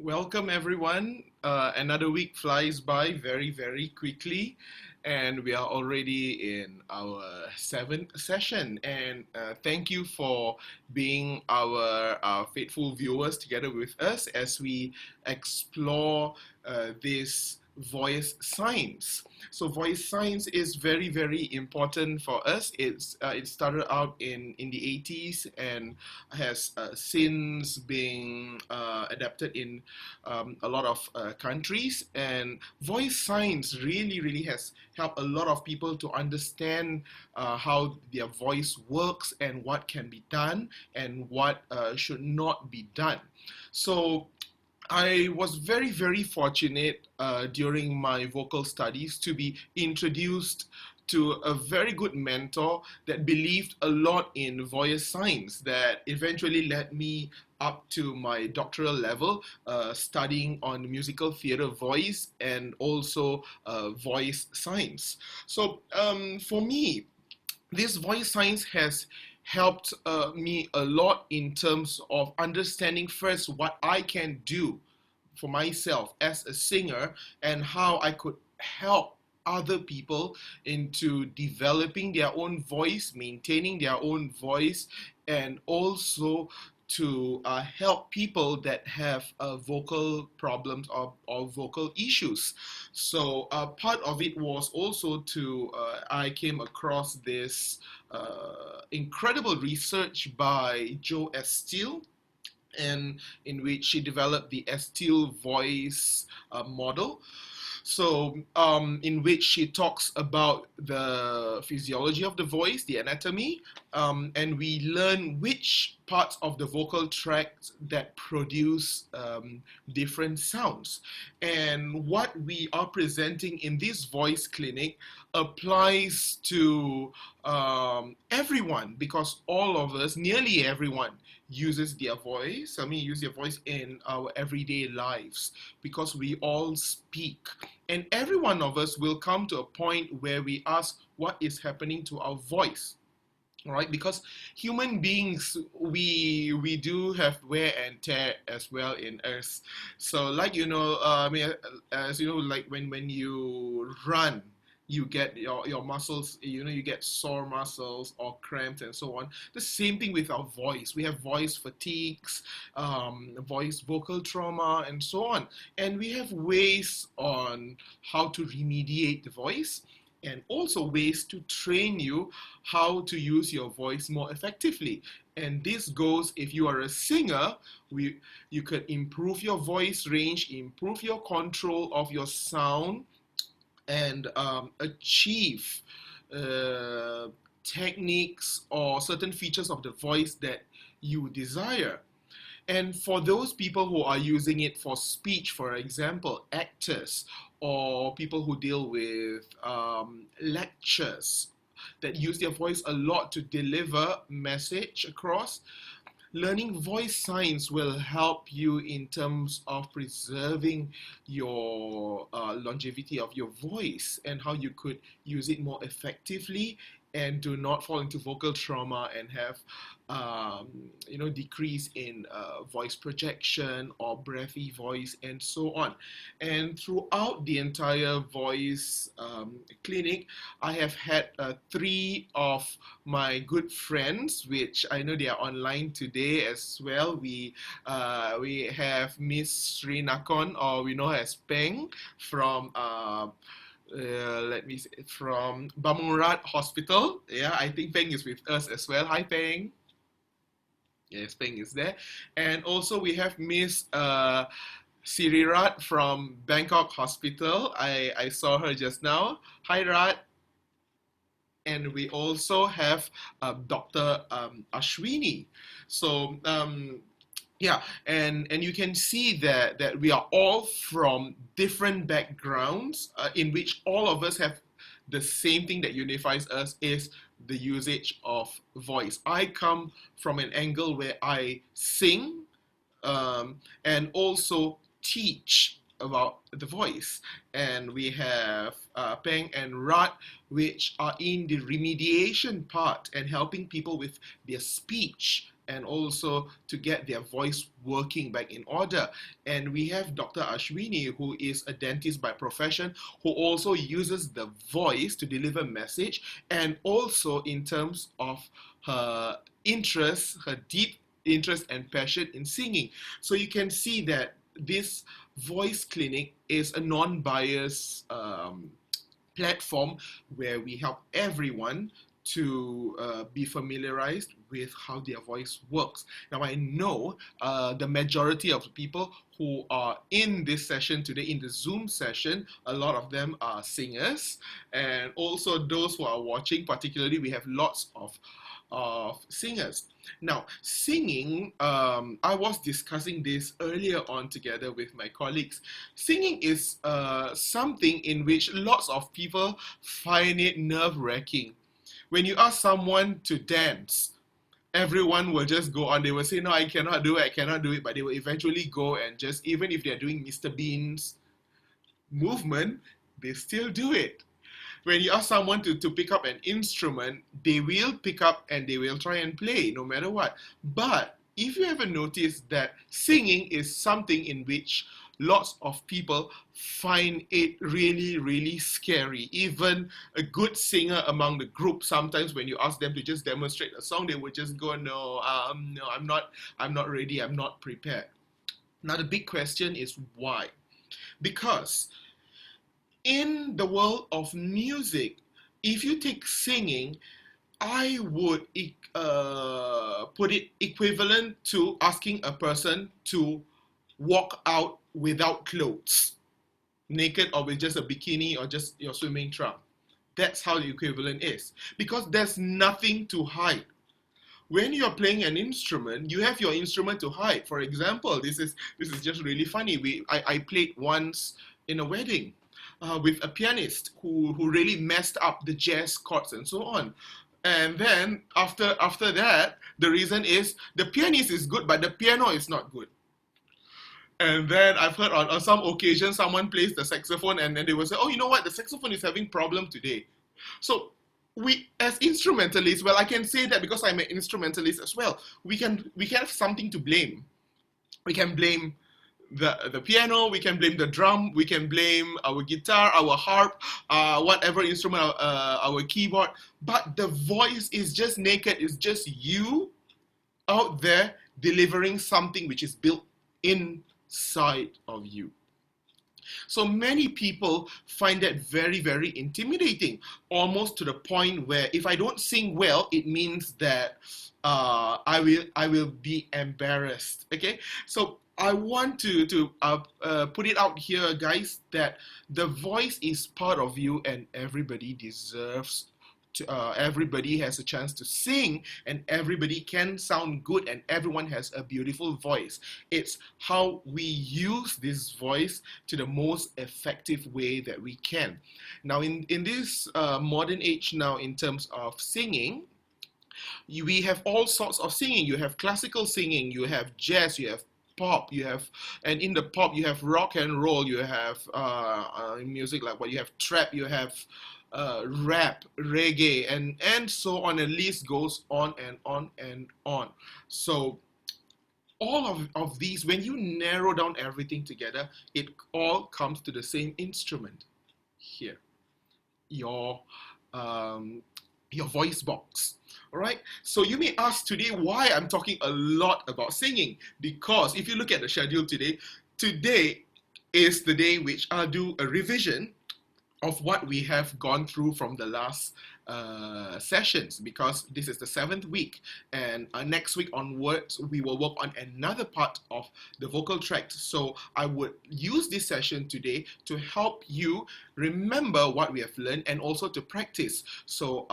Welcome, everyone. Another week flies by very quickly, and we are already in our seventh session. And thank you for being our faithful viewers together with us as we explore this voice science. So voice science is very important for us. It started out in the 80s and has since been adapted in a lot of countries. And voice science really has helped a lot of people to understand how their voice works and what can be done and what should not be done. So I was very fortunate during my vocal studies to be introduced to a very good mentor that believed a lot in voice science that eventually led me up to my doctoral level, studying on musical theater voice and also voice science. So for me, this voice science has helped me a lot in terms of understanding first what I can do for myself as a singer and how I could help other people into developing their own voice, maintaining their own voice, and also to help people that have vocal problems or vocal issues. So part of it was also I came across this incredible research by Joe Estill, and in which she developed the Estill voice model. So, in which she talks about the physiology of the voice, the anatomy, and we learn which parts of the vocal tract that produce different sounds. And what we are presenting in this voice clinic applies to everyone, because all of us, nearly everyone, uses their voice. Use their voice in our everyday lives because we all speak. And every one of us will come to a point where we ask what is happening to our voice. All right, because human beings, we do have wear and tear as well in us. So, like as you know, like when you run, you get your muscles, you get sore muscles or cramps and so on. The same thing with our voice. We have voice fatigues, voice vocal trauma, and so on. And we have ways on how to remediate the voice, and also ways to train you how to use your voice more effectively. And this goes, if you are a singer, you could improve your voice range, improve your control of your sound, and achieve uh, techniques or certain features of the voice that you desire. And for those people who are using it for speech, for example, actors or people who deal with lectures that use their voice a lot to deliver message across, learning voice science will help you in terms of preserving your longevity of your voice and how you could use it more effectively and do not fall into vocal trauma and have decrease in voice projection or breathy voice and so on. And throughout the entire voice clinic, I have had three of my good friends, which I know they are online today as well. We have Miss Sri Nakon, or we know her as Peng, from let me say, from Bamurat Hospital. Yeah, I think Peng is with us as well. Hi, Peng. Yes, Peng is there. And also we have Miss Sirirat from Bangkok Hospital. I saw her just now. Hi, Rat. And we also have Dr. Ashwini. So yeah, and you can see that we are all from different backgrounds, in which all of us have the same thing that unifies us is the usage of voice. I come from an angle where I sing, and also teach about the voice. And we have Peng and Rat, which are in the remediation part and helping people with their speech and also to get their voice working back in order. And we have Dr. Ashwini, who is a dentist by profession, who also uses the voice to deliver message, and also in terms of her interest, her deep interest and passion in singing. So you can see that this voice clinic is a non-biased platform where we help everyone to be familiarized with how their voice works. Now, I know the majority of the people who are in this session today, in the Zoom session, a lot of them are singers, and also those who are watching, particularly, we have lots of singers. Now, singing, I was discussing this earlier on together with my colleagues. Singing is something in which lots of people find it nerve-wracking. When you ask someone to dance, everyone will just go on. They will say, no, I cannot do it, I cannot do it, but they will eventually go and just, even if they're doing Mr. Bean's movement, they still do it. When you ask someone to pick up an instrument, they will pick up and they will try and play no matter what. But if you ever notice that singing is something in which lots of people find it really, really scary. Even a good singer among the group, sometimes when you ask them to just demonstrate a song, they would just go, no, I'm not ready, I'm not prepared. Now the big question is why? Because in the world of music, if you take singing, I would put it equivalent to asking a person to walk out without clothes, naked or with just a bikini or just your swimming trunk. That's how the equivalent is, because there's nothing to hide. When you're playing an instrument, you have your instrument to hide. For example, this is just really funny. I played once in a wedding with a pianist who really messed up the jazz chords and so on. And then after that, the reason is the pianist is good, but the piano is not good. And then I've heard on some occasion someone plays the saxophone and then they will say, oh, you know what, the saxophone is having problem today. So we, as instrumentalists, well, I can say that because I'm an instrumentalist as well, we can have something to blame. We can blame the piano, we can blame the drum, we can blame our guitar, our harp, whatever instrument, our keyboard, but the voice is just naked, it's just you out there delivering something which is built inside of you. So many people find that very, very intimidating, almost to the point where if I don't sing well, it means that I will be embarrassed. Okay, so I want to put it out here, guys, that the voice is part of you and everybody deserves to, everybody has a chance to sing and everybody can sound good and everyone has a beautiful voice. It's how we use this voice to the most effective way that we can. Now, in this modern age now, in terms of singing, we have all sorts of singing. You have classical singing, you have jazz, you have pop, you have, and in the pop you have rock and roll, you have music like what you have trap, you have rap, reggae, and so on. The list goes on and on and on. So all of these, when you narrow down everything together, it all comes to the same instrument here, your voice box. All right, so you may ask today why I'm talking a lot about singing, because if you look at the schedule today is the day which I'll do a revision of what we have gone through from the last sessions, because this is the 7th week, and next week onwards we will work on another part of the vocal tract. So I would use this session today to help you remember what we have learned and also to practice. So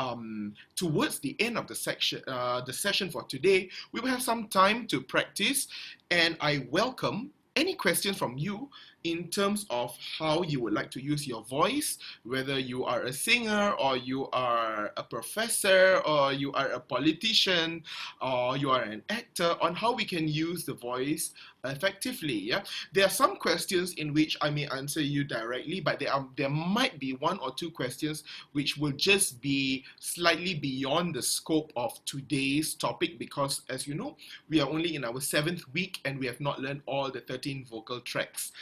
towards the end of the session for today, we will have some time to practice, and I welcome any questions from you in terms of how you would like to use your voice, whether you are a singer or you are a professor or you are a politician or you are an actor, on how we can use the voice effectively. Yeah, there are some questions in which I may answer you directly, but there might be one or two questions which will just be slightly beyond the scope of today's topic, because as you know, we are only in our 7th week and we have not learned all the 13 vocal tracks.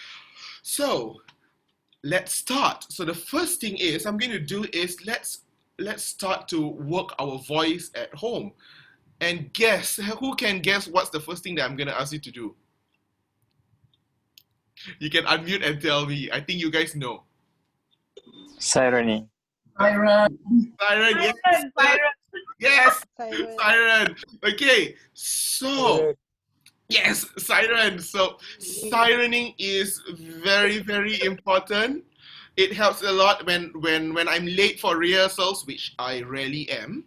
So let's start. So the first thing is I'm going to do is let's start to work our voice at home. And guess, who can guess what's the first thing that I'm going to ask you to do? You can unmute and tell me. I think you guys know. Sirening. Siren. Siren, yes. Siren. Yes, Siren. siren. Okay, so yes, siren. So sirening is very, very important. It helps a lot when I'm late for rehearsals, which I rarely am.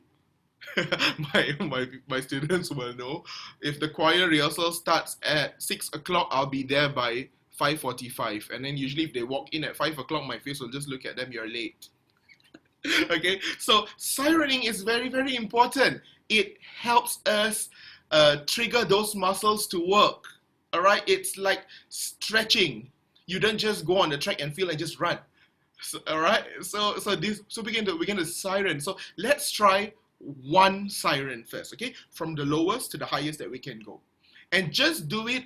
my students will know. If the choir rehearsal starts at 6 o'clock, I'll be there by 5:45. And then usually if they walk in at 5 o'clock, my face will just look at them, you're late. Okay, so sirening is very, very important. It helps us trigger those muscles to work. All right, it's like stretching. You don't just go on the track and feel and just run. So, all right, so we're going to siren. So let's try one siren first, okay? From the lowest to the highest that we can go, and just do it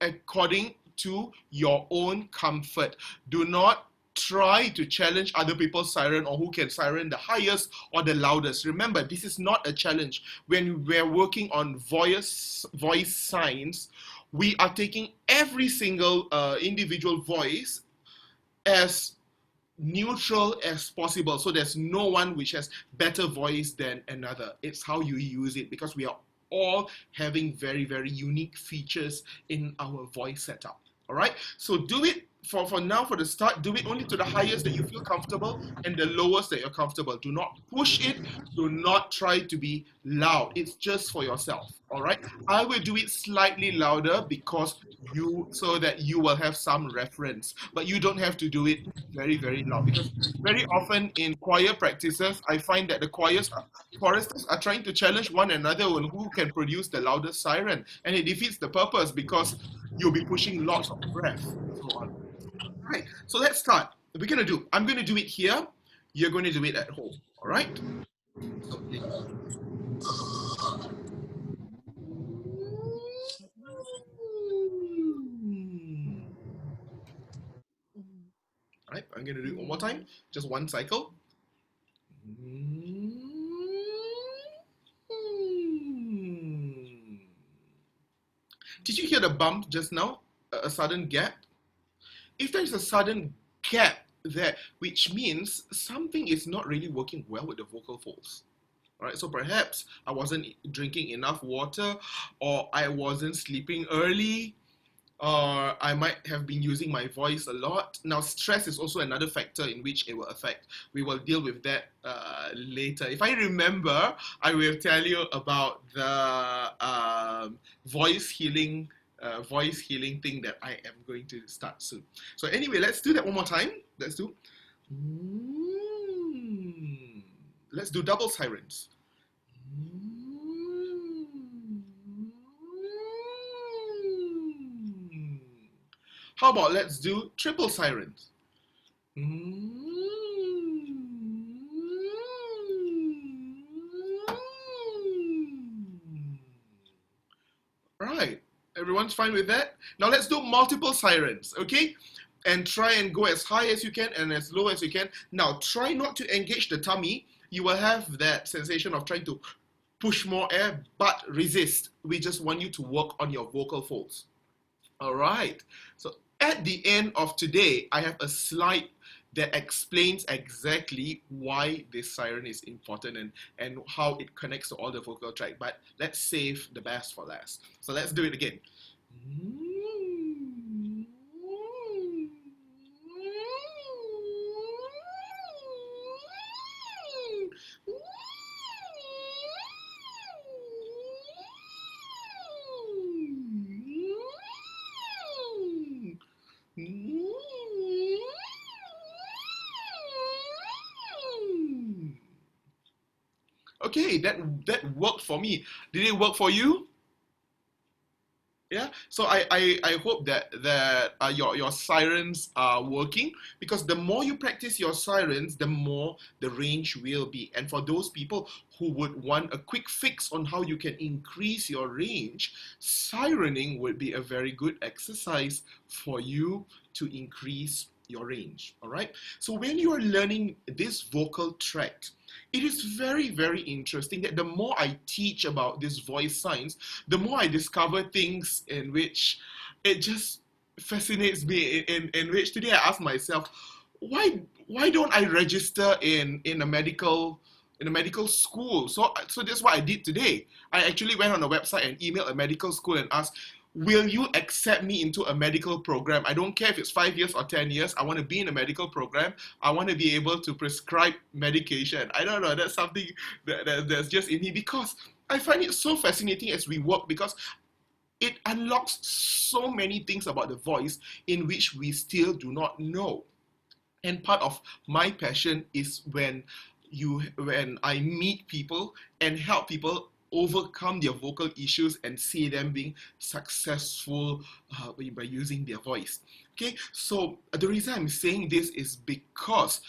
according to your own comfort. Do not try to challenge other people's siren or who can siren the highest or the loudest. Remember, this is not a challenge. When we're working on voice signs, we are taking every single individual voice as neutral as possible, so there's no one which has better voice than another. It's how you use it, because we are all having very, very unique features in our voice setup. All right, so do it for now. For the start, do it only to the highest that you feel comfortable and the lowest that you're comfortable. Do not push it. Do not try to be loud. It's just for yourself. All right, I will do it slightly louder so that you will have some reference, but you don't have to do it very, very loud, because very often in choir practices, I find that the choristers are trying to challenge one another on who can produce the loudest siren, and it defeats the purpose because you'll be pushing lots of breath and so on. All right, so let's start. I'm going to do it here. You're going to do it at home. All right. So, all right, I'm going to do it one more time. Just one cycle. Did you hear the bump just now? A sudden gap? If there's a sudden gap there, which means something is not really working well with the vocal folds. All right, so perhaps I wasn't drinking enough water, or I wasn't sleeping early, or I might have been using my voice a lot. Now, stress is also another factor in which it will affect. We will deal with that later. If I remember, I will tell you about the voice healing thing that I am going to start soon. So anyway, let's do that one more time. Let's do double sirens. How about let's do triple sirens? Right, everyone's fine with that? Now let's do multiple sirens, okay? And try and go as high as you can and as low as you can. Now try not to engage the tummy. You will have that sensation of trying to push more air, but resist. We just want you to work on your vocal folds. All right, so at the end of today, I have a slide that explains exactly why this siren is important and how it connects to all the vocal track, but let's save the best for last. So let's do it again. Okay, that worked for me. Did it work for you? Yeah, so I hope that your sirens are working, because the more you practice your sirens, the more the range will be. And for those people who would want a quick fix on how you can increase your range, sirening would be a very good exercise for you to increase your range. All right. So when you are learning this vocal tract, it is very, very interesting that the more I teach about this voice science, the more I discover things in which it just fascinates me. In which today I ask myself, why don't I register in a medical school? So that's what I did today. I actually went on a website and emailed a medical school and asked, will you accept me into a medical program? I don't care if it's 5 years or 10 years. I want to be in a medical program. I want to be able to prescribe medication. I don't know. That's something that's just in me, because I find it so fascinating as we work, because it unlocks so many things about the voice in which we still do not know. And part of my passion is when I meet people and help people overcome their vocal issues and see them being successful by using their voice. Okay, so the reason I'm saying this is because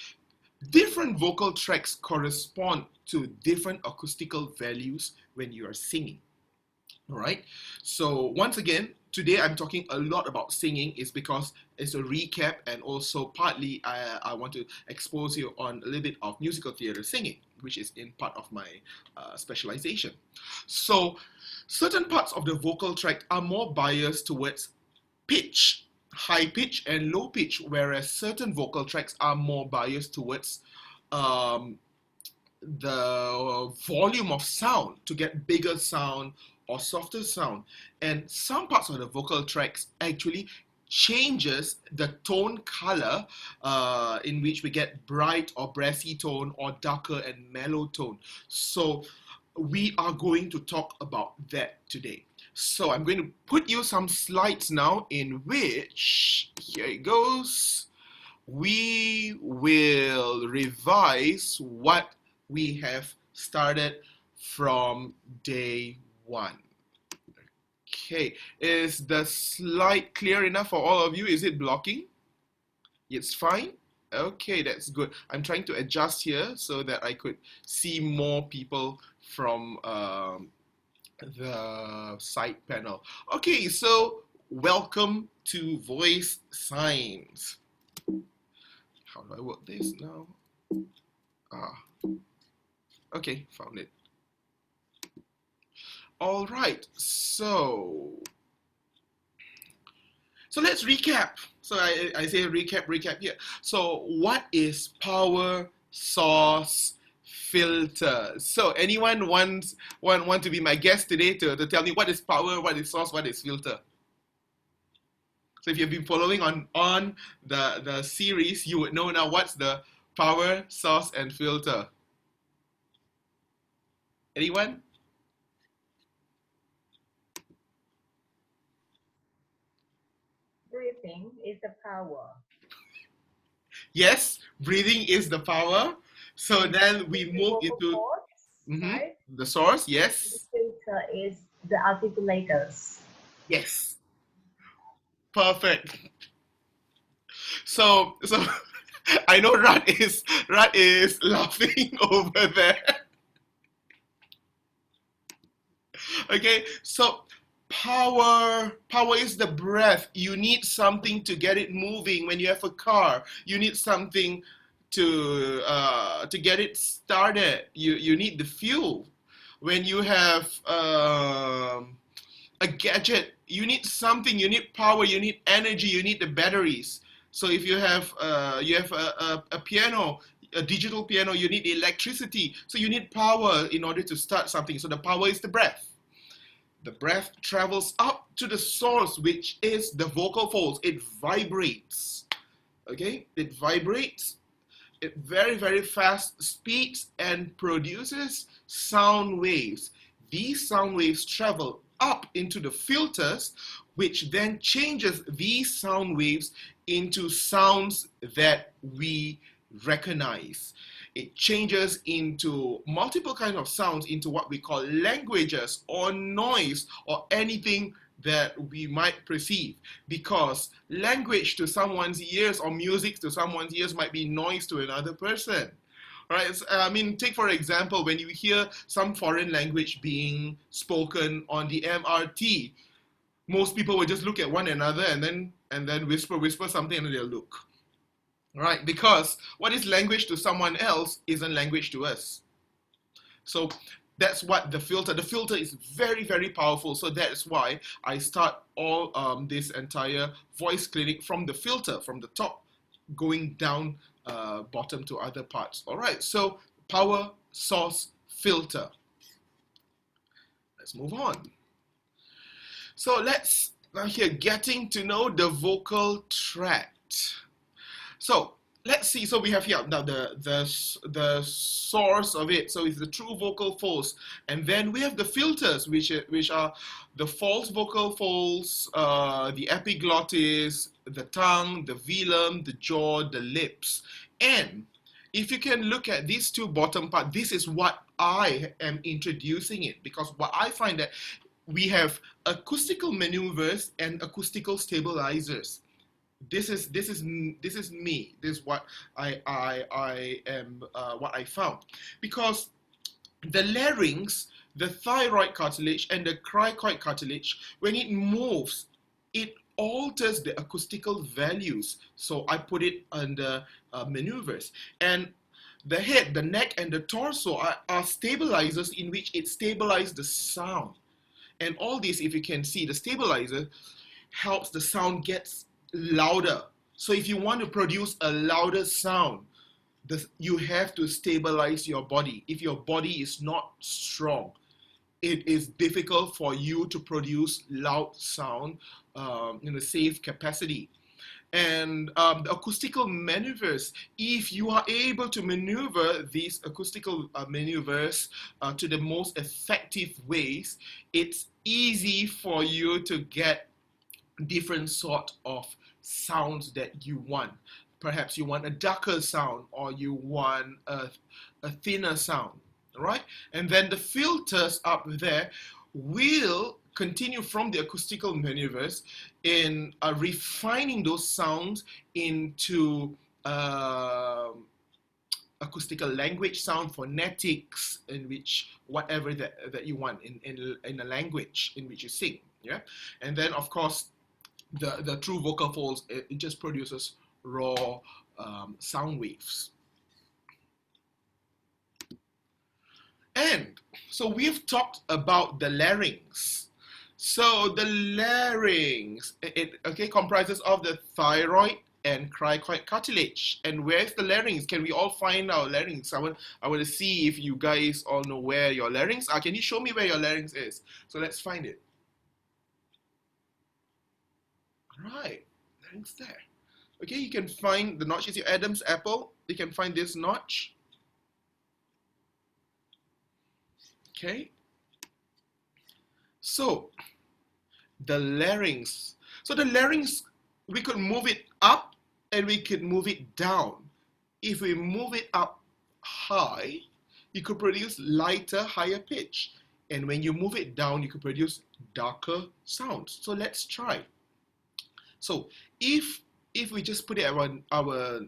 different vocal tracts correspond to different acoustical values when you are singing. All right, so once again, today I'm talking a lot about singing is because it's a recap, and also partly I want to expose you on a little bit of musical theater singing, which is in part of my specialization. So certain parts of the vocal tract are more biased towards pitch, high pitch and low pitch, whereas certain vocal tracts are more biased towards the volume of sound, to get bigger sound or softer sound. And some parts of the vocal tracts actually changes the tone color in which we get bright or brassy tone, or darker and mellow tone. So we are going to talk about that today. So I'm going to put you some slides now in which, here it goes, we will revise what we have started from day one. Okay, is the slide clear enough for all of you? Is it blocking? It's fine? Okay, that's good. I'm trying to adjust here so that I could see more people from the side panel. Okay, so welcome to Voice Science. How do I work this now? Okay, found it. All right, so let's recap. So I say recap here. So what is power, source, filter? So anyone want to be my guest today to tell me what is power, what is source, what is filter? So if you've been following on the series, you would know now what's the power, source, and filter. Anyone? Breathing is the power. Yes, breathing is the power. So then we move into right? The source, yes. The filter is the articulators. Yes. Perfect. So I know Rat is laughing over there. Okay, so power is the breath. You need something to get it moving. When you have a car, you need something to get it started. You need the fuel. When you have a gadget, you need something. You need power. You need energy. You need the batteries. So if you have a piano, a digital piano, you need electricity. So you need power in order to start something. So the power is the breath. The breath travels up to the source, which is the vocal folds. It vibrates. Okay? It vibrates at very, very fast speeds and produces sound waves. These sound waves travel up into the filters, which then changes these sound waves into sounds that we recognize. It changes into multiple kinds of sounds into what we call languages or noise or anything that we might perceive, because language to someone's ears or music to someone's ears might be noise to another person. Right? I mean, take for example, when you hear some foreign language being spoken on the MRT, most people will just look at one another and then whisper something, and then they'll look. Right? Because what is language to someone else isn't language to us. So that's what the filter is very, very powerful. So that's why I start all this entire voice clinic from the filter, from the top going down bottom to other parts. All right, so power source filter. Let's move on. So let's now here getting to know the vocal tract. So let's see. So we have here now the source of it. So it's the true vocal folds, and then we have the filters, which are the false vocal folds, the epiglottis, the tongue, the velum, the jaw, the lips. And if you can look at these two bottom part, this is what I am introducing it, because what I find that we have acoustical maneuvers and acoustical stabilizers. This is me. This is what I am what I found, because the larynx, the thyroid cartilage, and the cricoid cartilage, when it moves, it alters the acoustical values. So I put it under maneuvers. And the head, the neck, and the torso are stabilizers in which it stabilizes the sound. And all this, if you can see, the stabilizer helps the sound get louder. So if you want to produce a louder sound, you have to stabilize your body. If your body is not strong, it is difficult for you to produce loud sound in a safe capacity. And the acoustical maneuvers, if you are able to maneuver these acoustical maneuvers to the most effective ways, it's easy for you to get different sort of sounds that you want. Perhaps you want a darker sound, or you want a thinner sound, right? And then the filters up there will continue from the acoustical maneuvers in refining those sounds into acoustical language sound, phonetics, in which whatever that you want in a language in which you sing. Yeah, and then of course the true vocal folds, it just produces raw sound waves. And so we've talked about the larynx. So the larynx, it comprises of the thyroid and cricoid cartilage. And where's the larynx? Can we all find our larynx? I want to see if you guys all know where your larynx are. Can you show me where your larynx is? So let's find it. Right, larynx there. Okay, you can find the notch. Is your Adam's apple? You can find this notch. Okay. So the larynx. So the larynx, we could move it up and we could move it down. If we move it up high, you could produce lighter, higher pitch. And when you move it down, you could produce darker sounds. So let's try. So if we just put it at our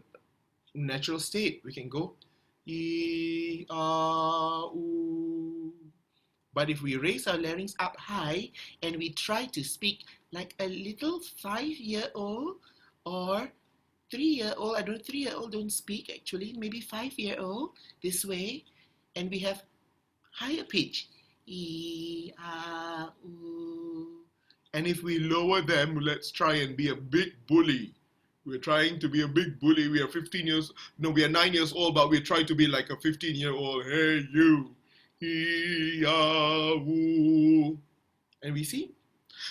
natural state, we can go E, A, U. But if we raise our larynx up high and we try to speak like a little 5-year-old or 3-year-old, I don't know, 3-year-old don't speak actually, maybe 5-year-old, this way, and we have higher pitch, E, A, U. And if we lower them, let's try and be a big bully. We're trying to be a big bully. We are 15 years, no, we are 9 years old, but we're trying to be like a 15-year-old. Hey, you. And we see.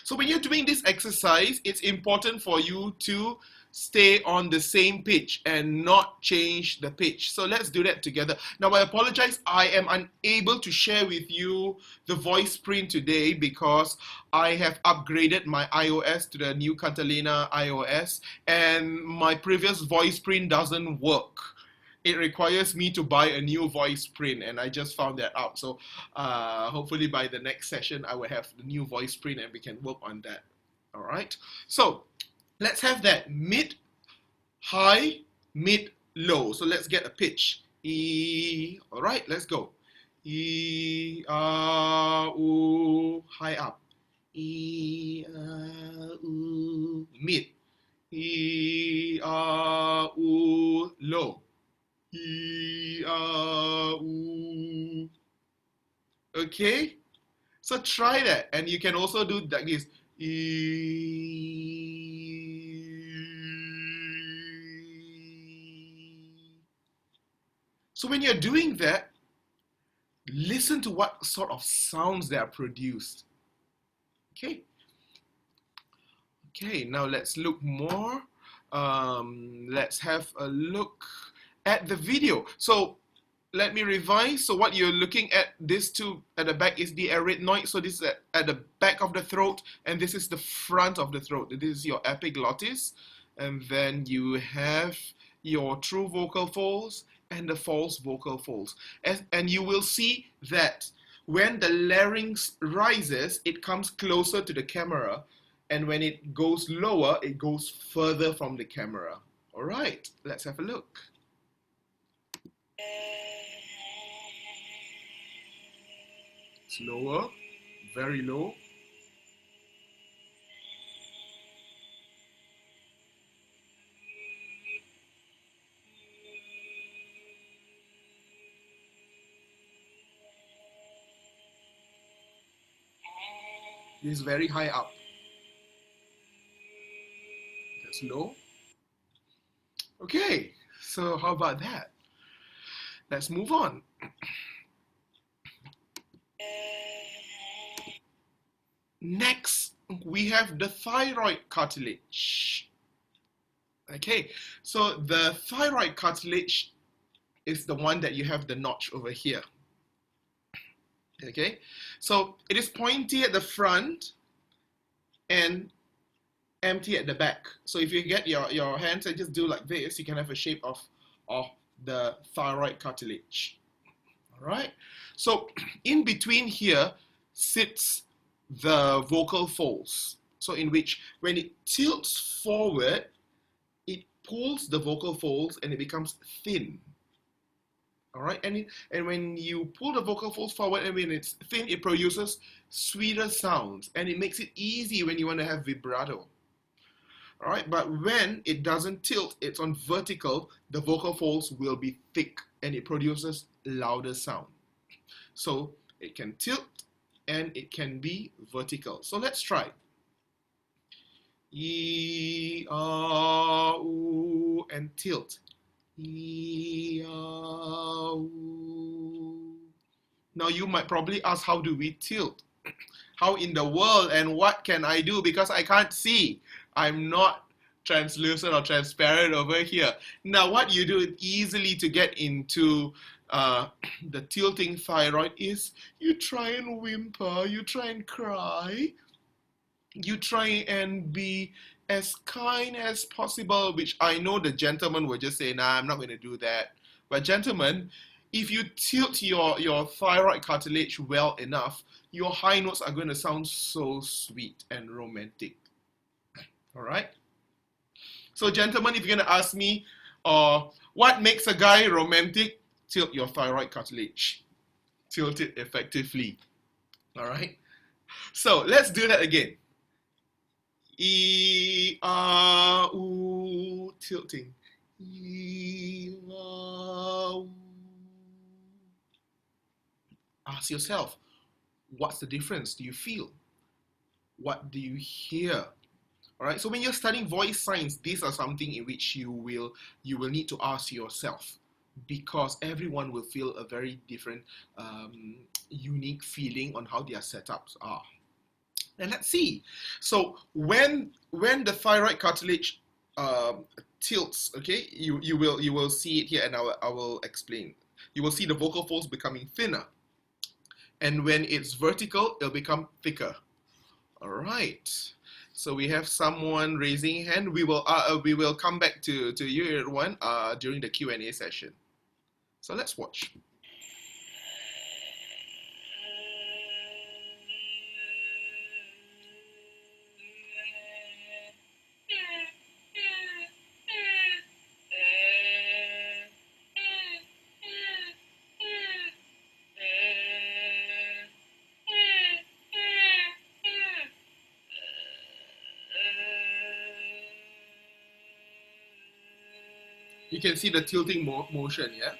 So when you're doing this exercise, it's important for you to stay on the same pitch and not change the pitch. So let's do that together. Now, I apologize, I am unable to share with you the voice print today because I have upgraded my iOS to the new Catalina iOS, and my previous voice print doesn't work. it requires me to buy a new voice print, and I just found that out. So hopefully by the next session, I will have the new voice print and we can work on that. All right. So let's have that mid, high, mid, low. So let's get a pitch. E. All right, let's go. E, high up. E, mid. E, low. E, okay, so try that, and you can also do like this. So when you're doing that, listen to what sort of sounds they are produced. Okay. Okay, now let's look more. Let's have a look at the video. So let me revise. So what you're looking at, this two at the back is the arytenoid. So this is at the back of the throat, and this is the front of the throat. This is your epiglottis, and then you have your true vocal folds and the false vocal folds. And you will see that when the larynx rises, it comes closer to the camera, and when it goes lower, it goes further from the camera. All right, let's have a look. It's lower, very low. This is very high up. That's low. Okay, so how about that? Let's move on. Next, we have the thyroid cartilage. Okay, so the thyroid cartilage is the one that you have the notch over here. Okay, so it is pointy at the front and empty at the back. So if you get your hands and just do like this, you can have a shape of the thyroid cartilage. All right, so in between here sits the vocal folds. So in which when it tilts forward, it pulls the vocal folds and it becomes thin. All right, and when you pull the vocal folds forward and when it's thin, it produces sweeter sounds, and it makes it easy when you want to have vibrato. All right, but when it doesn't tilt, it's on vertical, the vocal folds will be thick and it produces louder sound. So it can tilt and it can be vertical. So let's try. E, and tilt. E, Now you might probably ask, how do we tilt? How in the world, and what can I do? Because I can't see. I'm not translucent or transparent over here. Now what you do easily to get into the tilting thyroid is you try and whimper, you try and cry, you try and be as kind as possible, which I know the gentleman will just say, nah, I'm not going to do that. But gentlemen, if you tilt your thyroid cartilage well enough, your high notes are going to sound so sweet and romantic. All right? So gentlemen, if you're going to ask me, what makes a guy romantic? Tilt your thyroid cartilage. Tilt it effectively. All right? So let's do that again. E, tilting. E, Ask yourself, what's the difference? Do you feel? What do you hear? All right. So when you're studying voice signs, these are something in which you will need to ask yourself, because everyone will feel a very different, unique feeling on how their setups are. And let's see. So when the thyroid cartilage tilts, okay, you will see it here, and I will explain. You will see the vocal folds becoming thinner, and when it's vertical, it'll become thicker. All right. So we have someone raising hand. We will come back to you, everyone, during the Q&A session. So let's watch. You can see the tilting motion, yeah?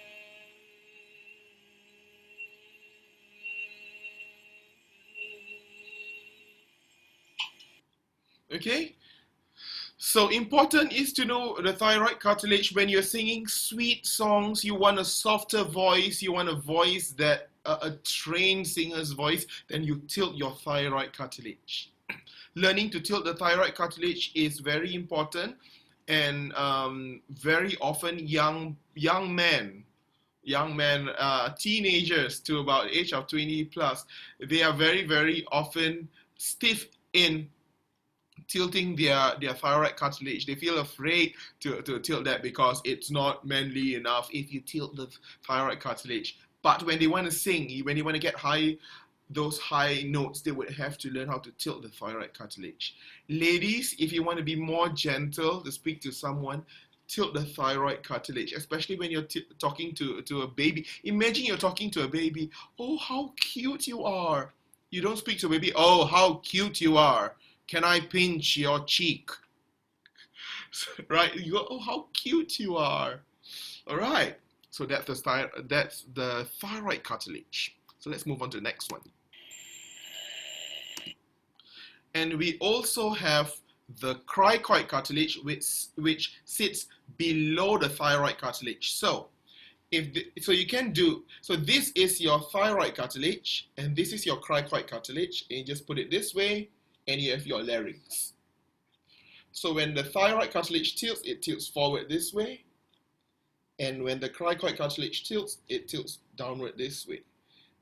Okay? So important is to know the thyroid cartilage. When you're singing sweet songs, you want a softer voice, you want a voice that a trained singer's voice, then you tilt your thyroid cartilage. Learning to tilt the thyroid cartilage is very important, and very often young men, teenagers to about the age of 20 plus, they are very, very often stiff in tilting their thyroid cartilage. They feel afraid to tilt that because it's not manly enough if you tilt the thyroid cartilage. But when they want to sing, when they want to get those high notes, they would have to learn how to tilt the thyroid cartilage. Ladies, if you want to be more gentle to speak to someone, tilt the thyroid cartilage, especially when you're talking to a baby. Imagine you're talking to a baby. Oh, how cute you are. You don't speak to a baby. Oh, how cute you are. Can I pinch your cheek? Right? You go, oh, how cute you are. All right. So that's the thyroid cartilage. So let's move on to the next one. And we also have the cricoid cartilage, which sits below the thyroid cartilage. So this is your thyroid cartilage, and this is your cricoid cartilage, and you just put it this way, and you have your larynx. So when the thyroid cartilage tilts, it tilts forward this way, and when the cricoid cartilage tilts, it tilts downward this way.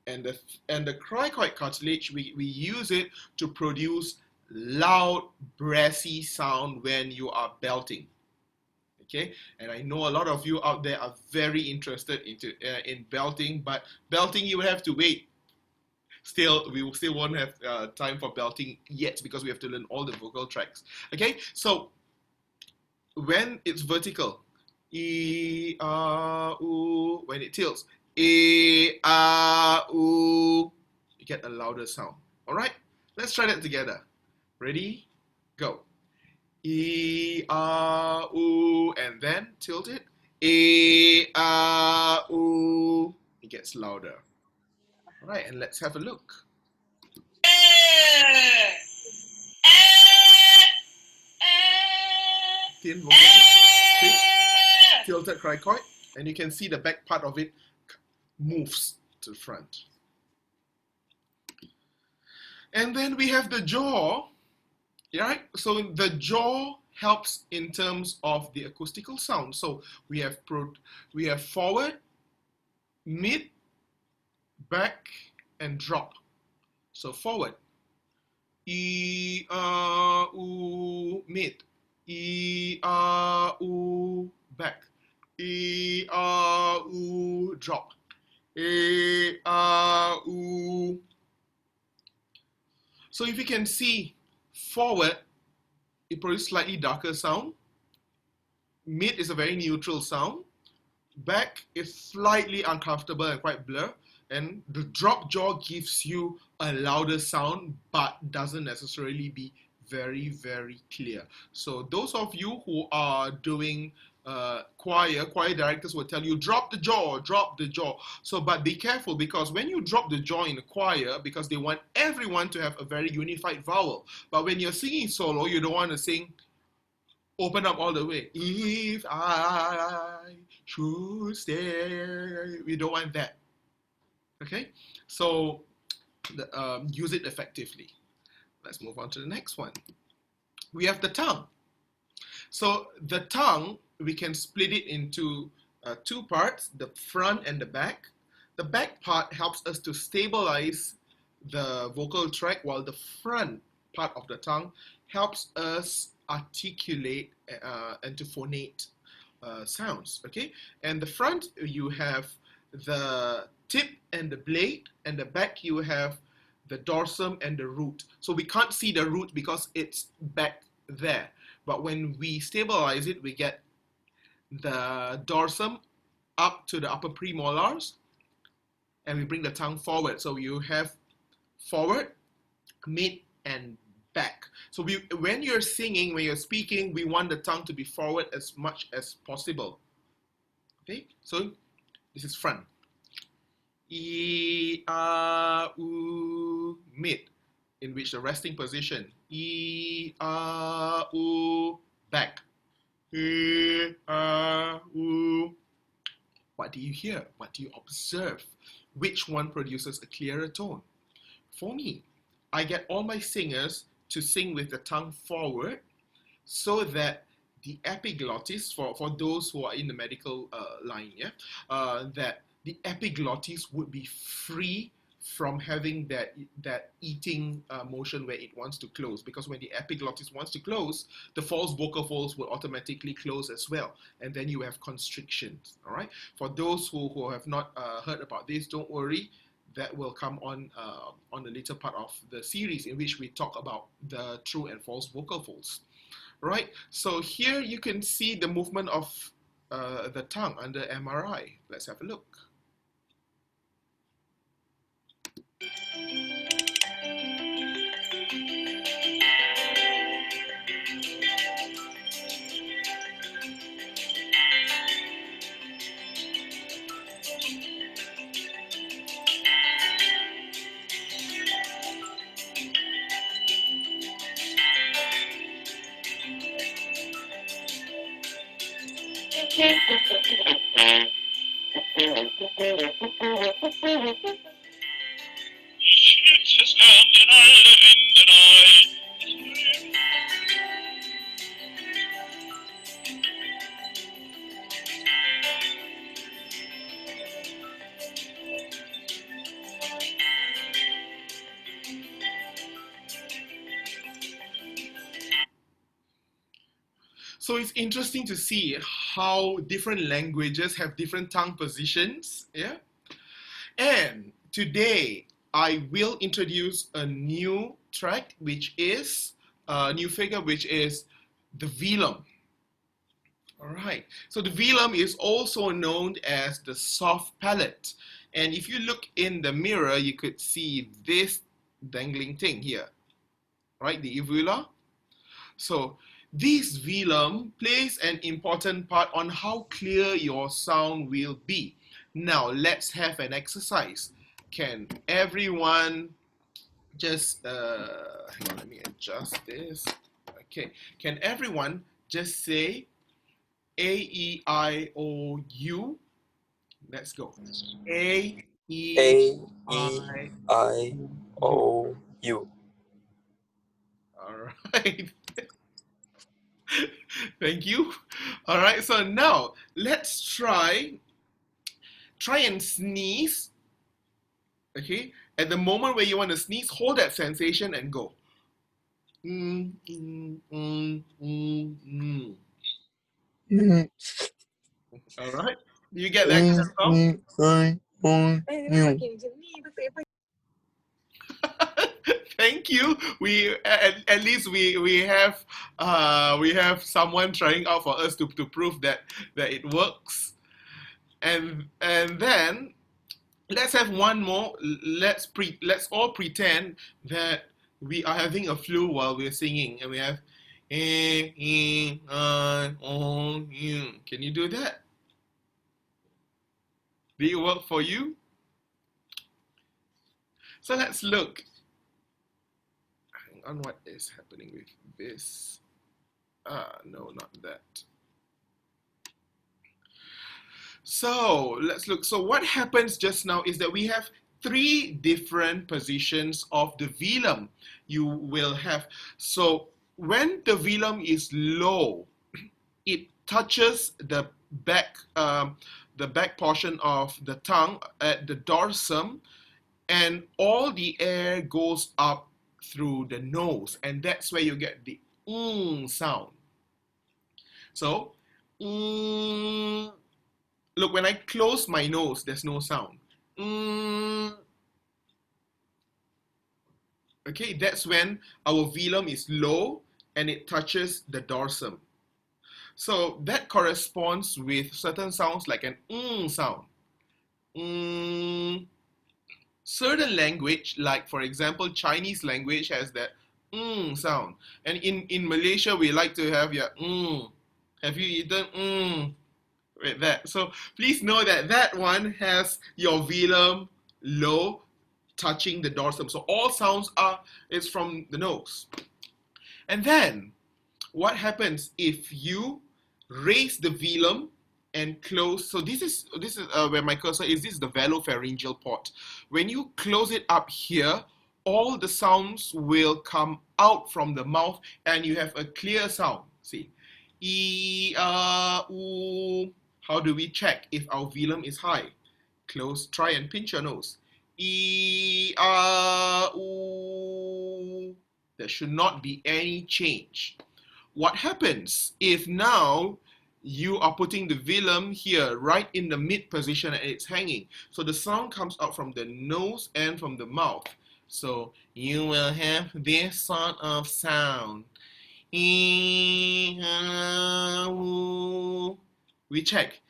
And the cricoid cartilage, we use it to produce loud, brassy sound when you are belting. Okay, and I know a lot of you out there are very interested in belting, but belting you have to wait. We still won't have time for belting yet because we have to learn all the vocal tracks. Okay, so when it's vertical, e a u, when it tilts, e a u, you get a louder sound. All right, let's try that together. Ready? Go. E a u, and then tilt it. E a u. It gets louder. All right, and let's have a look. Thin vocal, see? Tilted cricoid, and you can see the back part of it moves to the front. And then we have the jaw, right? So the jaw helps in terms of the acoustical sound. So we have forward, mid, back, and drop. So forward, e a u, mid, e a u, back, e a u, drop, e a u. So if you can see, forward, it produces slightly darker sound. Mid is a very neutral sound. Back is slightly uncomfortable and quite blur. And the drop jaw gives you a louder sound, but doesn't necessarily be very, very clear. So those of you who are doing choir directors will tell you, drop the jaw. So, but be careful, because when you drop the jaw in the choir, because they want everyone to have a very unified vowel. But when you're singing solo, you don't want to sing, open up all the way. If I should stay. We don't want that. Okay, so use it effectively. Let's move on to the next one. We have the tongue. So the tongue, we can split it into two parts, the front and the back. The back part helps us to stabilize the vocal tract, while the front part of the tongue helps us articulate and to phonate sounds. Okay, and the front, you have the tip and the blade, and the back you have the dorsum and the root. So we can't see the root because it's back there. But when we stabilize it, we get the dorsum up to the upper premolars, and we bring the tongue forward. So you have forward, mid, and back. So when you're singing, when you're speaking, we want the tongue to be forward as much as possible. Okay, so this is front. E, A, U, mid, in which the resting position. E, A, U, back. E, A, U. What do you hear? What do you observe? Which one produces a clearer tone? For me, I get all my singers to sing with the tongue forward so that the epiglottis, for those who are in the medical line, that the epiglottis would be free from having that eating motion where it wants to close, because when the epiglottis wants to close, the false vocal folds will automatically close as well, and then you have constrictions. All right. For those who have not heard about this, don't worry. That will come on the later part of the series, in which we talk about the true and false vocal folds. Right. So here you can see the movement of the tongue under MRI. Let's have a look. So it's interesting to see how different languages have different tongue positions, yeah? And today, I will introduce a new track, which is a new figure, which is the velum. All right, so the velum is also known as the soft palate. And if you look in the mirror, you could see this dangling thing here, right? The uvula. So this velum plays an important part on how clear your sound will be. Now let's have an exercise. Can everyone just, hang on, let me adjust this. Okay, can everyone just say A-E-I-O-U? Let's go. A-E-I-O-U. All right. Thank you. All right, so now let's try and sneeze. Okay, at the moment where you want to sneeze, hold that sensation and go. All right, do you get that kind of sound? Thank you. We at least we have someone trying out for us to prove that it works. And then let's have one more. Let's all pretend that we are having a flu while we're singing, and we have can you do that? Did it work for you? So let's look. Hang on, what is happening with this? No, not that. So let's look. So what happens just now is that we have 3 different positions of the velum. You will have, so when the velum is low, it touches the back portion of the tongue at the dorsum, and all the air goes up through the nose, and that's where you get the sound. So Look, when I close my nose, there's no sound. Okay, that's when our velum is low and it touches the dorsum. So that corresponds with certain sounds like an sound. Certain language, like for example, Chinese language has that sound. And in Malaysia, we like to have your Have you eaten with that? So please know that that one has your velum low touching the dorsum. So all sounds is from the nose. And then what happens if you raise the velum and close? So this is where my cursor is. This is the velopharyngeal port. When you close it up here, all the sounds will come out from the mouth, and you have a clear sound. See, e, u. How do we check if our velum is high? Close. Try and pinch your nose. E, u. There should not be any change. What happens if now you are putting the velum here right in the mid position and it's hanging? So the sound comes out from the nose and from the mouth. So you will have this sort of sound. We check.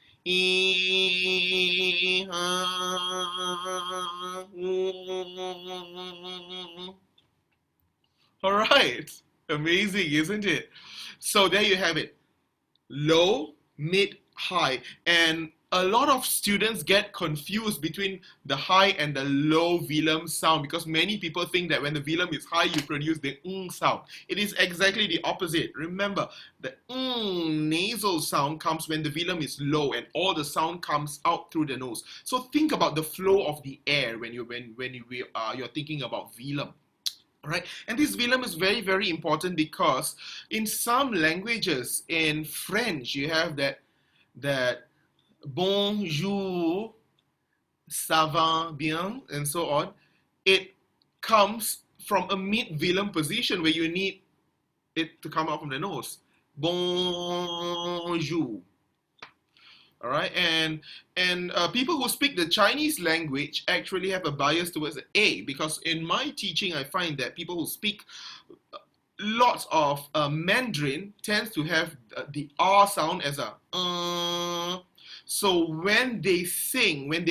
All right. Amazing, isn't it? So there you have it. Low, mid, high. And a lot of students get confused between the high and the low velum sound, because many people think that when the velum is high, you produce the sound. It is exactly the opposite. Remember, the nasal sound comes when the velum is low and all the sound comes out through the nose. So think about the flow of the air when you're thinking about velum. Right, and this velum is very, very important because in some languages, in French, you have that bonjour, ça va bien, and so on. It comes from a mid velum position where you need it to come out from the nose. Bonjour. All right, and people who speak the Chinese language actually have a bias towards the A, because in my teaching I find that people who speak lots of Mandarin tends to have the R sound as a so when they sing, when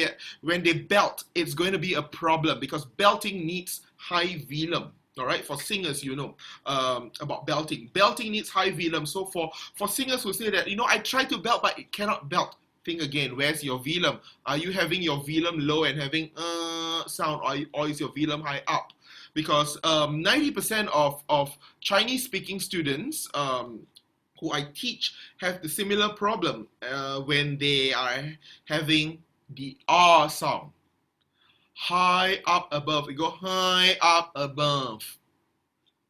they belt, it's going to be a problem, because belting needs high velum. All right, for singers, you know about belting. Belting needs high velum. So for singers who say that, I try to belt, but it cannot belt. Think again, where's your velum? Are you having your velum low and having sound, or is your velum high up? Because 90% of Chinese-speaking students who I teach have the similar problem when they are having the R sound. High up above. We go high up above.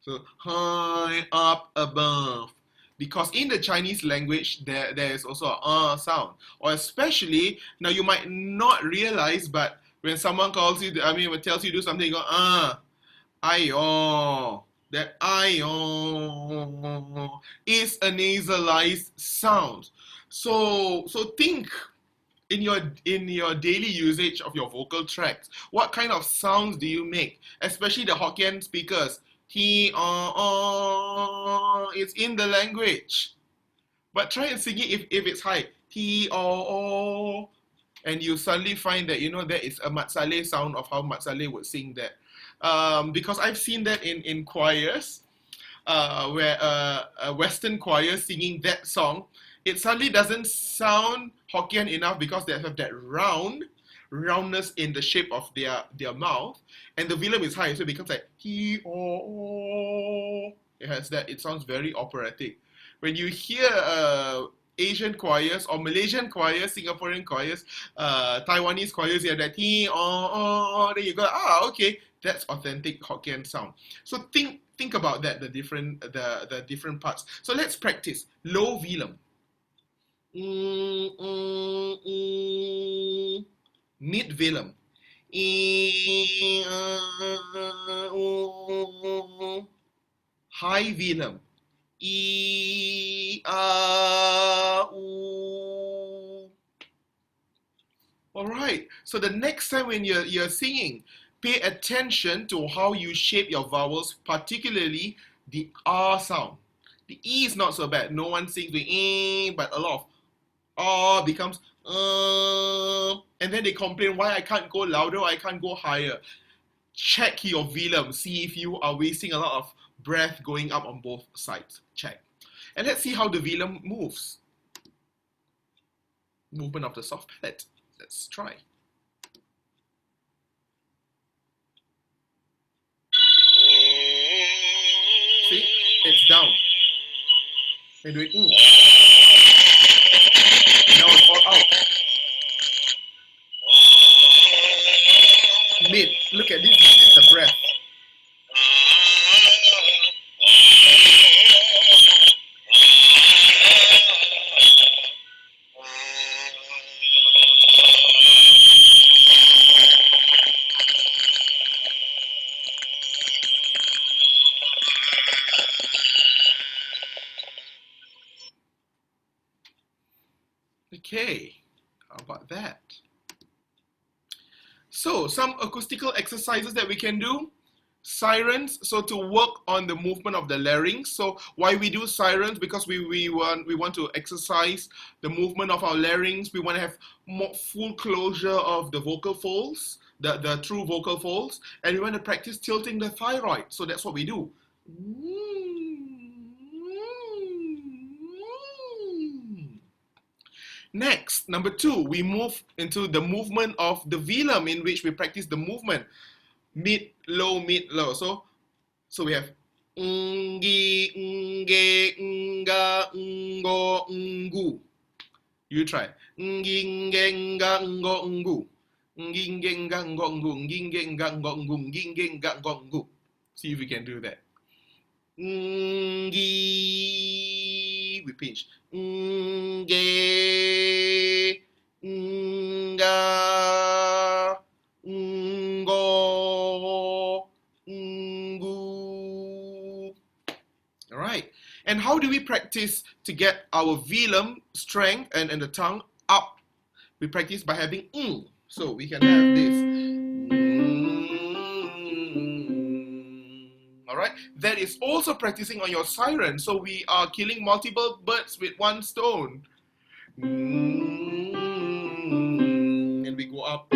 So high up above. Because in the Chinese language, there is also a sound. Or especially, now you might not realize, but when someone tells you to do something, you go, ayo. That ayo is a nasalized sound. So think in your daily usage of your vocal tracts, what kind of sounds do you make? Especially the Hokkien speakers. It's in the language. But try and sing it if it's high. And you suddenly find that, there is a Mat Salleh sound of how Mat Salleh would sing that. Because I've seen that in choirs, where a Western choir singing that song, it suddenly doesn't sound Hokkien enough because they have that roundness in the shape of their mouth, and the velum is high, so it becomes like It has that. It sounds very operatic. When you hear Asian choirs or Malaysian choirs, Singaporean choirs, Taiwanese choirs, you have that then you go, okay, that's authentic Hokkien sound. So think about that, the different parts. So let's practice low velum. Mid velum. High velum. So the next time when you're singing, pay attention to how you shape your vowels, particularly the R sound. The E is not so bad. No one sings the E, but a lot of R becomes and then they complain why I can't go louder, I can't go higher. Check your velum, see if you are wasting a lot of breath going up on both sides. Check. And let's see how the velum moves. Movement of the soft palate. Let's try. See? It's down. They're doing ooh. Now it's all out. Mid. Look at this. It's the breath. Okay, how about that? So, some acoustical exercises that we can do. Sirens, so to work on the movement of the larynx. So why we do sirens? Because we want to exercise the movement of our larynx. We want to have more full closure of the vocal folds, the true vocal folds, and we want to practice tilting the thyroid. So that's what we do. Next, number 2, we move into the movement of the velum, in which we practice the movement. Mid, low, mid, low. So we have ngi, nge, nga, ngo, ngu. You try. Ngi, nge, nga, ngo, ngu. Ngi, nge, nga, ngo, ngu. Ngi, nge, nga, ngo, ngu. Ngi, nge, nga, ngo, ngu. See if we can do that. Ngi, we pinch. Nge, nga, ngo, ngu. All right. And how do we practice to get our velum strength and the tongue up? We practice by having So we can have this. All right. That is also practicing on your siren. So we are killing multiple birds with one stone. And we go up.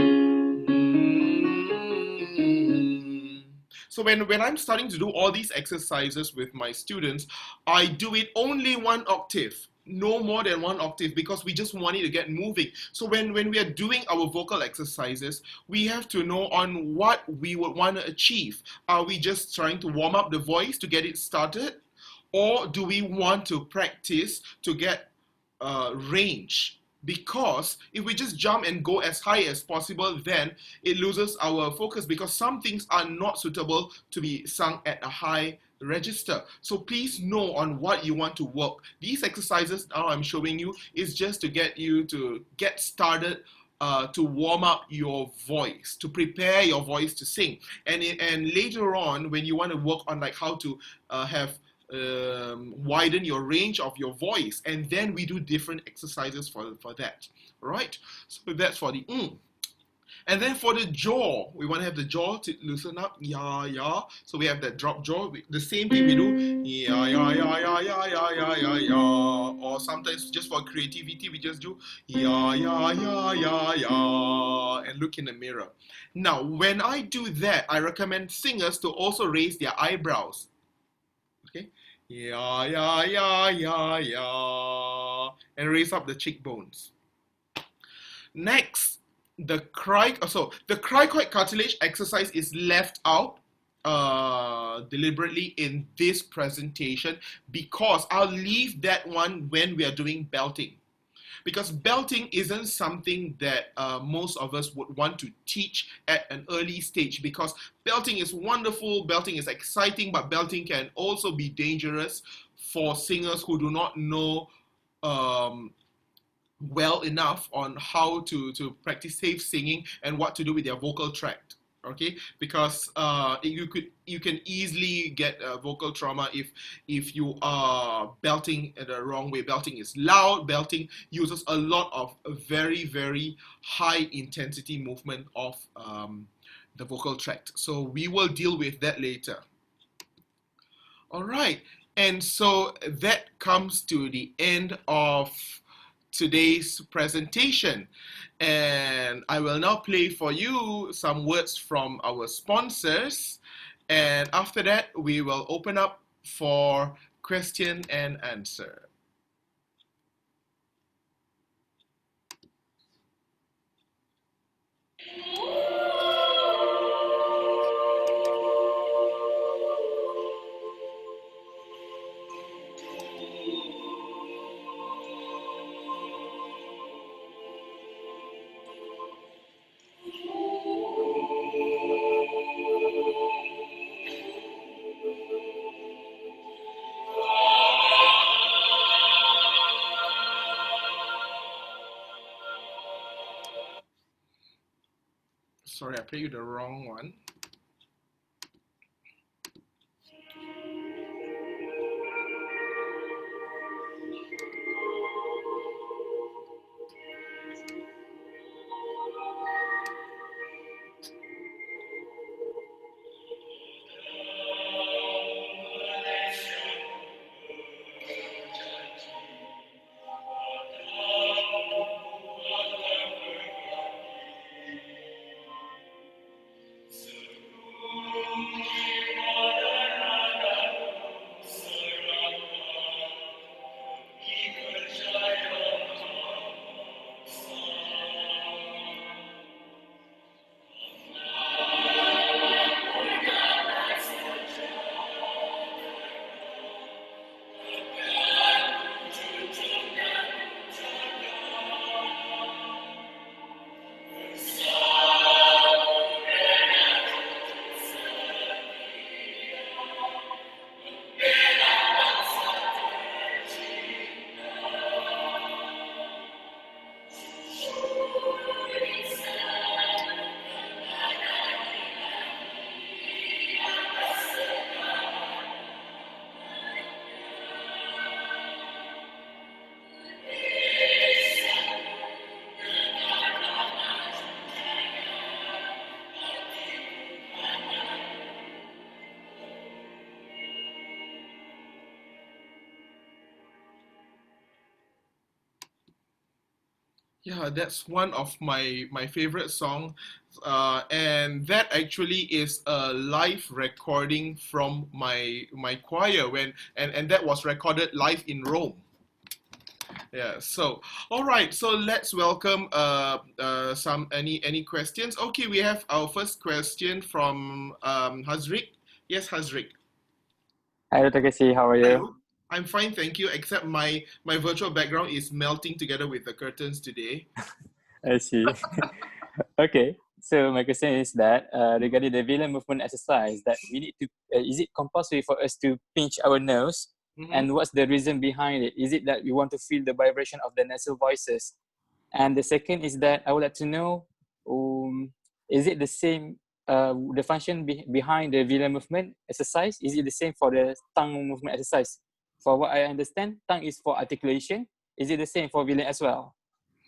So when I'm starting to do all these exercises with my students, I do it only 1 octave, no more than 1 octave, because we just want it to get moving. So when we are doing our vocal exercises, we have to know on what we would want to achieve. Are we just trying to warm up the voice to get it started? Or do we want to practice to get range? Because if we just jump and go as high as possible, then it loses our focus, because some things are not suitable to be sung at a high register. So please know on what you want to work. These exercises now I'm showing you is just to get you to get started, to warm up your voice, to prepare your voice to sing. And later on, when you want to work on like how to widen your range of your voice, and then we do different exercises for that, right? So that's for the And then for the jaw, we want to have the jaw to loosen up, ya, ya. So we have that drop jaw. The same thing we do, ya, ya, ya, ya, ya, ya, ya, ya, ya. Or sometimes just for creativity, we just do ya, ya, ya, ya, ya, and look in the mirror. Now, when I do that, I recommend singers to also raise their eyebrows. Okay, ya, ya, ya, ya, ya, and raise up the cheekbones. Next, the cricoid cartilage exercise is left out deliberately in this presentation, because I'll leave that one when we are doing belting. Because belting isn't something that most of us would want to teach at an early stage, because belting is wonderful, belting is exciting, but belting can also be dangerous for singers who do not know well enough on how to practice safe singing and what to do with their vocal tract. Okay, because you can easily get vocal trauma if you are belting the wrong way. Belting is loud. Belting uses a lot of very very high intensity movement of the vocal tract. So we will deal with that later. All right, and so that comes to the end of today's presentation. And I will now play for you some words from our sponsors. And after that, we will open up for question and answer. Sorry, I played you the wrong one. Yeah, that's one of my favorite songs, and that actually is a live recording from my choir and that was recorded live in Rome. Yeah. So, all right. So let's welcome some any questions. Okay, we have our first question from Hazrik. Yes, Hazrik. Hi, Dr. Casey. How are you? Hello. I'm fine, thank you. Except my virtual background is melting together with the curtains today. I see. Okay. So my question is that regarding the Velum movement exercise, that we need to, is it compulsory for us to pinch our nose? Mhm. And what's the reason behind it? Is it that we want to feel the vibration of the nasal voices? And the second is that I would like to know, is it the same, the function behind the Velum movement exercise? Is it the same for the tongue movement exercise? For what I understand, tongue is for articulation. Is it the same for Velum as well?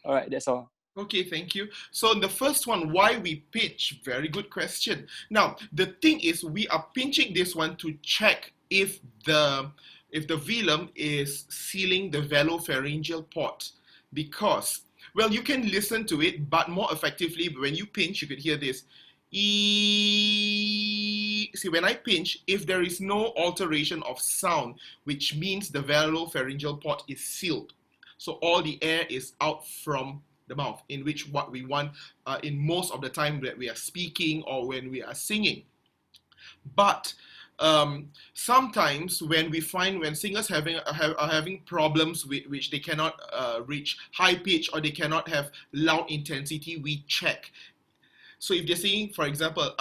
All right, that's all. Okay, thank you. So the first one, why we pinch? Very good question. Now, the thing is, we are pinching this one to check if the velum is sealing the velopharyngeal port, because, well, you can listen to it, but more effectively, when you pinch, you could hear this. See, when I pinch, if there is no alteration of sound, which means the velopharyngeal port is sealed, so all the air is out from the mouth, in which what we want in most of the time that we are speaking or when we are singing. But sometimes when we find when singers are having problems with which they cannot reach high pitch or they cannot have loud intensity, we check. So if they're singing, for example,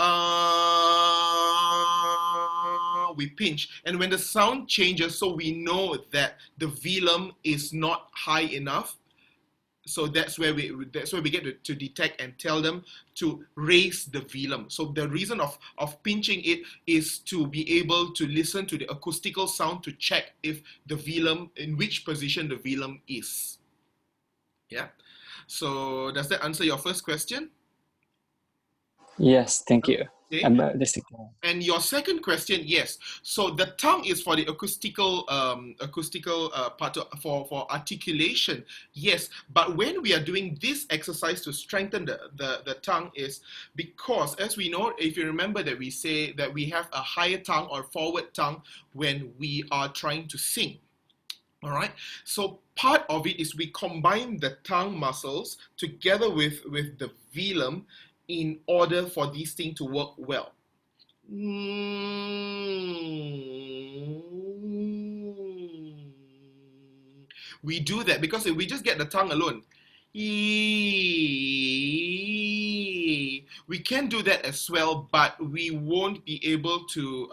we pinch, and when the sound changes, so we know that the velum is not high enough, So that's where we get to detect and tell them to raise the velum. So the reason of pinching it is to be able to listen to the acoustical sound to check if the velum, in which position the velum is. Yeah. So does that answer your first question? Yes, thank you. Okay. And your second question, yes. So the tongue is for the acoustical part for articulation, yes. But when we are doing this exercise to strengthen the tongue, is because, as we know, if you remember that we say that we have a higher tongue or forward tongue when we are trying to sing. All right. So part of it is we combine the tongue muscles together with the velum in order for these things to work well. We do that because if we just get the tongue alone, we can do that as well, but we won't be able to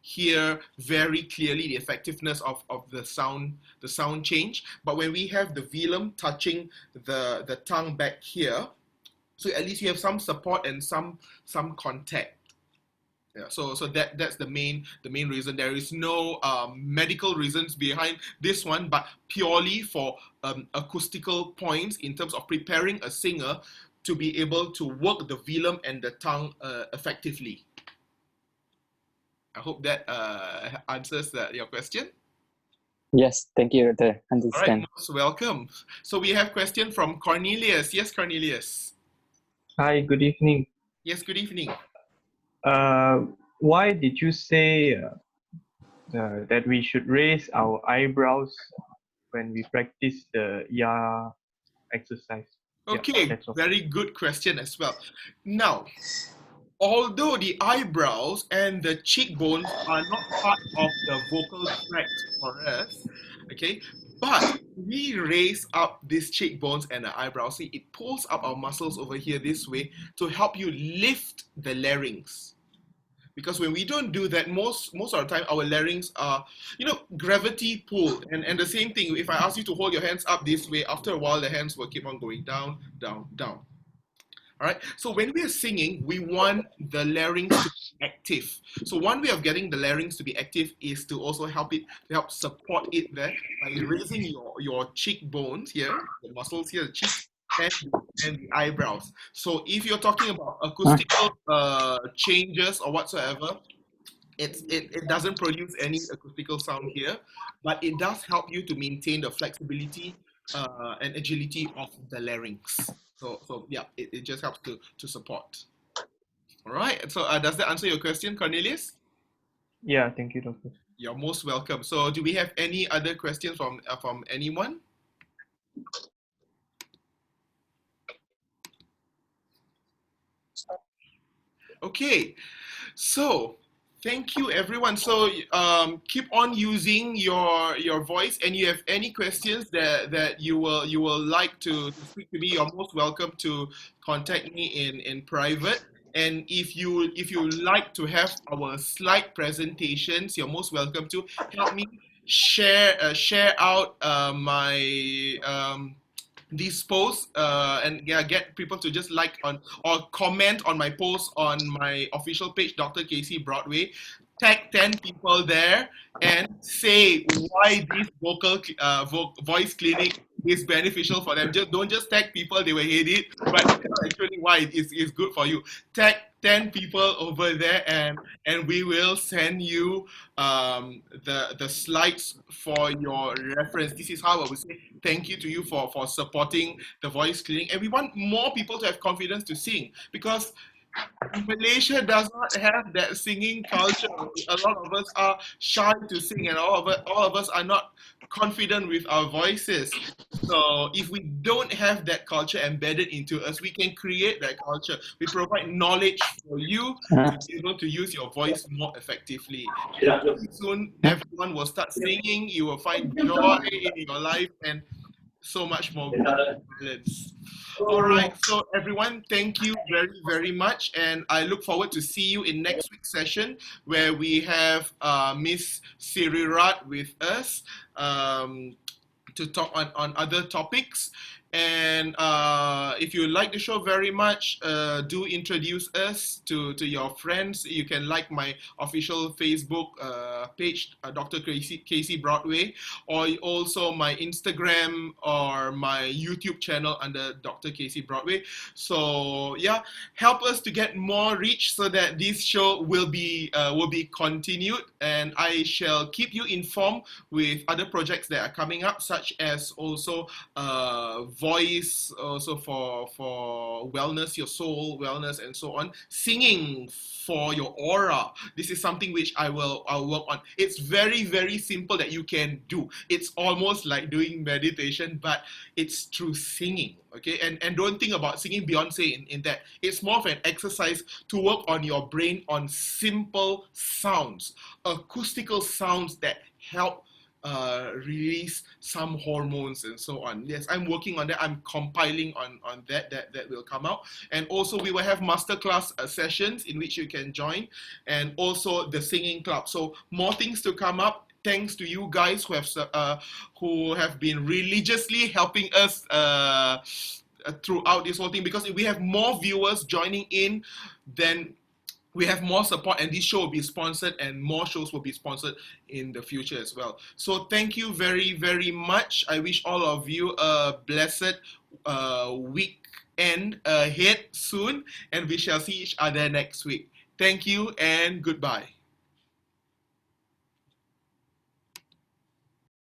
hear very clearly the effectiveness of the sound change. But when we have the velum touching the tongue back here, so at least you have some support and some contact. Yeah, so that's the main reason. There is no medical reasons behind this one, but purely for acoustical points in terms of preparing a singer to be able to work the velum and the tongue effectively. I hope that answers your question. Yes, thank you, Doctor. All Understand. right, most welcome. So we have a question from Cornelius. Yes, Cornelius. Hi, good evening. Yes, good evening. Why did you say that we should raise our eyebrows when we practice the ya exercise? Okay, yeah, very good question as well. Now, although the eyebrows and the cheekbones are not part of the vocal tract for us, okay, but we raise up these cheekbones and the eyebrows. See, it pulls up our muscles over here this way to help you lift the larynx. Because when we don't do that, most of the time our larynx are, gravity pulled. And the same thing, if I ask you to hold your hands up this way, after a while the hands will keep on going down, down, down. All right. So when we are singing, we want the larynx to be active. So one way of getting the larynx to be active is to also help support it there by raising your cheekbones here, the muscles here, the cheeks, and the eyebrows. So if you're talking about acoustical changes or whatsoever, it doesn't produce any acoustical sound here, but it does help you to maintain the flexibility and agility of the larynx. So yeah, it just helps to support. All right. So does that answer your question, Cornelius? Yeah, thank you, Doctor. You're most welcome. So do we have any other questions from anyone? Okay. So thank you, everyone. So keep on using your voice, and you have any questions that you will like to speak to me, you're most welcome to contact me in private. And if you like to have our slide presentations, you're most welcome to help me share out my these posts and get people to just like on or comment on my post on my official page, Dr. Casey Broadway. Tag 10 people there and say why this voice clinic is beneficial for them. Don't just tag people they will hate it, but actually why it is good for you. Tag 10 people over there and we will send you the slides for your reference. This is how I would say thank you to you for supporting the voice clinic. And we want more people to have confidence to sing, because Malaysia does not have that singing culture. A lot of us are shy to sing, and all of us are not confident with our voices. So if we don't have that culture embedded into us, we can create that culture. We provide knowledge for you to be able to use your voice more effectively. And soon everyone will start singing. You will find joy in your life and so much more balance. All right, so everyone, thank you very, very much, and I look forward to see you in next week's session where we have Miss Sirirat with us. to talk on other topics. And if you like the show very much, do introduce us to your friends. You can like my official Facebook page, Dr. Casey Broadway, or also my Instagram or my YouTube channel under Dr. Casey Broadway. So yeah, help us to get more reach so that this show will be continued, and I shall keep you informed with other projects that are coming up, such as also voice, also for wellness, your soul wellness, and so on. Singing for your aura. This is something which I'll work on. It's very, very simple that you can do. It's almost like doing meditation, but it's through singing. Okay, and don't think about singing Beyonce in that. It's more of an exercise to work on your brain on simple sounds, acoustical sounds that help release some hormones and so on. Yes, I'm working on that. I'm compiling on that will come out. And also we will have masterclass sessions in which you can join, and also the singing club. So more things to come up. Thanks to you guys who have been religiously helping us throughout this whole thing, because if we have more viewers joining in, then we have more support, and this show will be sponsored, and more shows will be sponsored in the future as well. So thank you very, very much. I wish all of you a blessed weekend ahead soon, and we shall see each other next week. Thank you and goodbye.